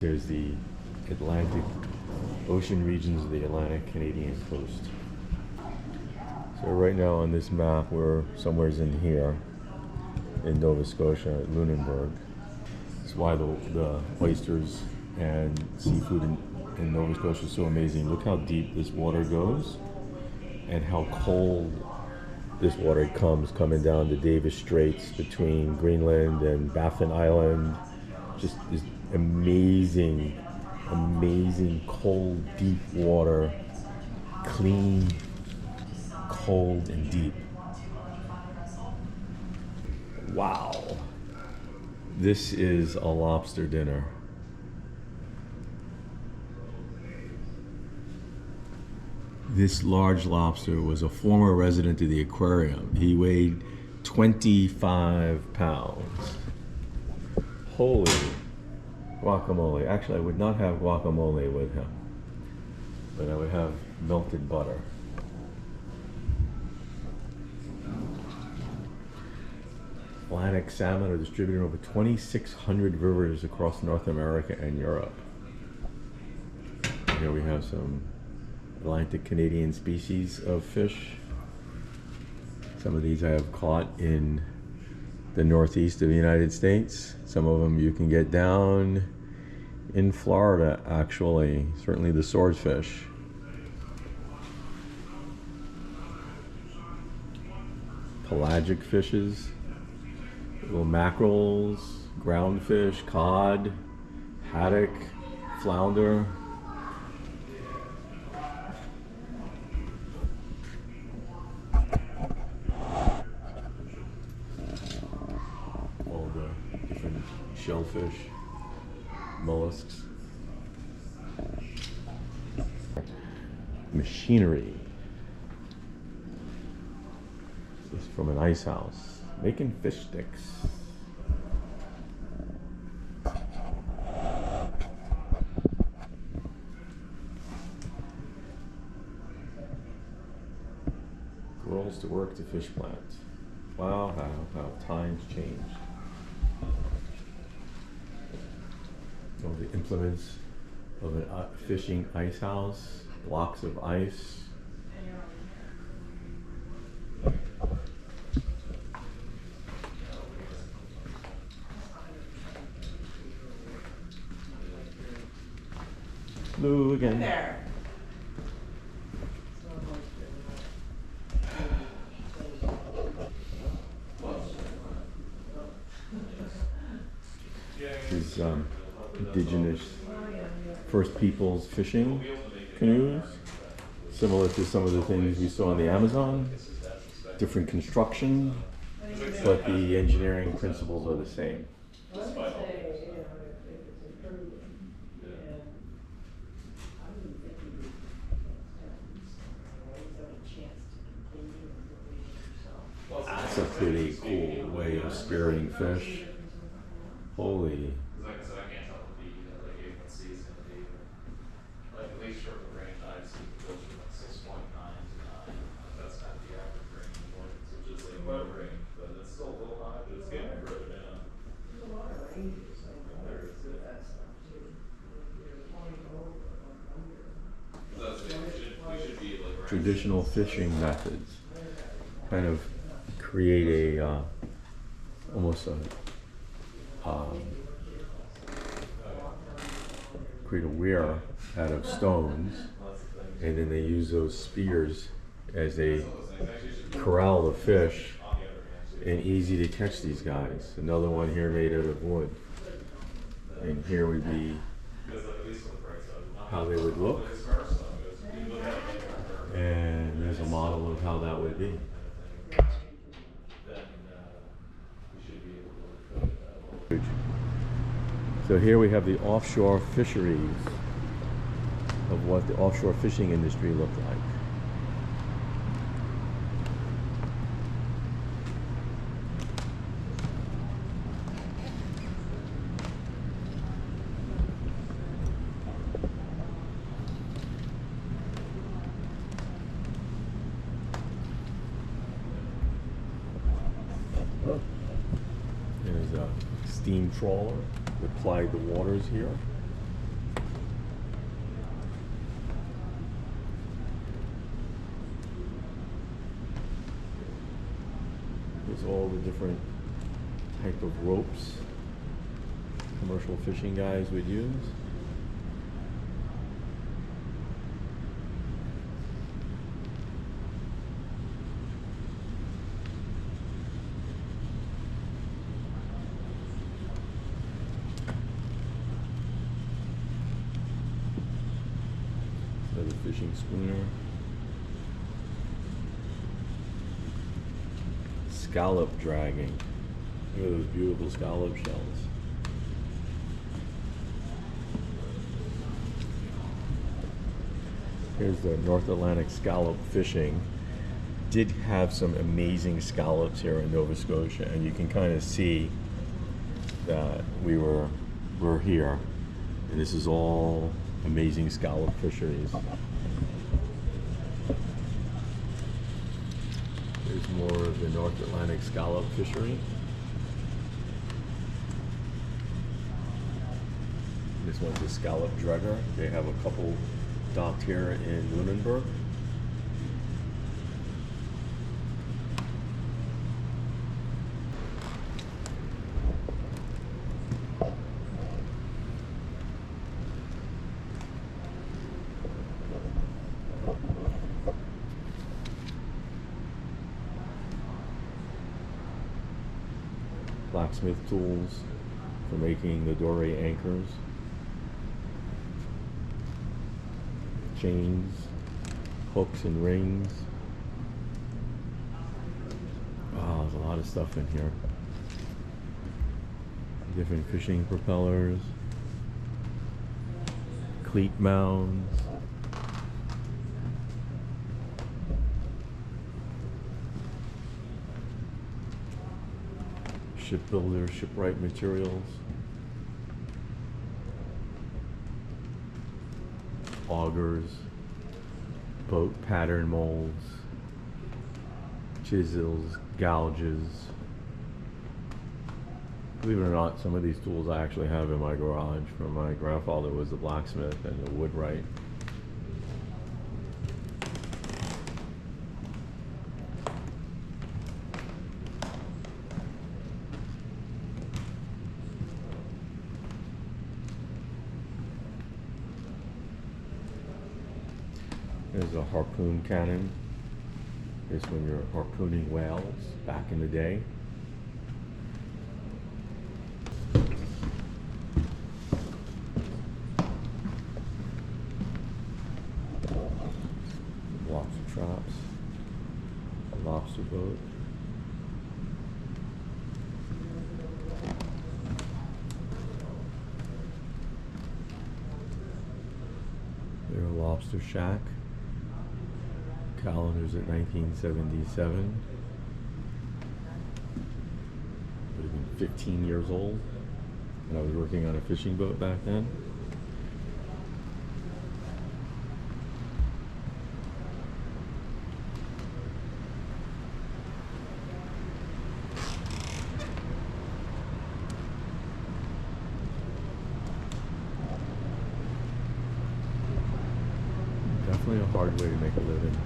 There's the Atlantic Ocean regions of the Atlantic Canadian coast. So right now on this map, we're somewheres in here in Nova Scotia at Lunenberg. That's why the oysters and seafood in Nova Scotia is so amazing. Look how deep this water goes and how cold this water comes coming down the Davis Straits between Greenland and Baffin Island. Just this amazing, amazing cold, deep water. Clean, cold, and deep. Wow. This is a lobster dinner. This large lobster was a former resident of the aquarium. He weighed 25 pounds. Holy guacamole. Actually, I would not have guacamole with him, but I would have melted butter. Atlantic salmon are distributed in over 2,600 rivers across North America and Europe. Here we have some Atlantic Canadian species of fish. Some of these I have caught in the northeast of the United States. Some of them you can get down in Florida, actually. Certainly the swordfish. Pelagic fishes, little mackerels, groundfish, cod, haddock, flounder. All the different shellfish, mollusks. Machinery. This is from an ice house, making fish sticks. Girls to work the fish plant. Wow, how times change. All the implements of a fishing ice house, blocks of ice. Lou again. There. These indigenous First Peoples fishing canoes, similar to some of the things we saw in the Amazon. Different construction, but the engineering principles are the same. That's a pretty cool way of spearing fish. Holy. Traditional fishing methods kind of create a almost a create a weir out of stones, and then they use those spears as they corral the fish, and easy to catch these guys. Another one here made out of wood, and here would be how they would look, and there's a model of how that would be. So here we have the offshore fisheries of what the offshore fishing industry looked like. There's a steam trawler that plied the waters here. shows all the different type of ropes commercial fishing guys would use. Another fishing schooner. Scallop dragging. Look at those beautiful scallop shells. Here's the North Atlantic scallop fishing. Did have some amazing scallops here in Nova Scotia, and you can kind of see that we're here, and this is all amazing scallop fisheries. There's more of the North Atlantic scallop fishery. This one's a scallop drugger. They have a couple docked here in Lunenberg. Blacksmith tools for making the doré anchors. Chains, hooks and rings. Wow, there's a lot of stuff in here. Different fishing propellers, cleat mounds, shipbuilder, shipwright materials, augers, boat pattern molds, chisels, gouges. Believe it or not, some of these tools I actually have in my garage from my grandfather was a blacksmith and a woodwright. There's a harpoon cannon. This when you're harpooning whales back in the day. Lobster traps, a lobster boat. There's a lobster shack. Calendars at 1977. Would have been 15 years old when I was working on a fishing boat back then. Definitely a hard way to make a living.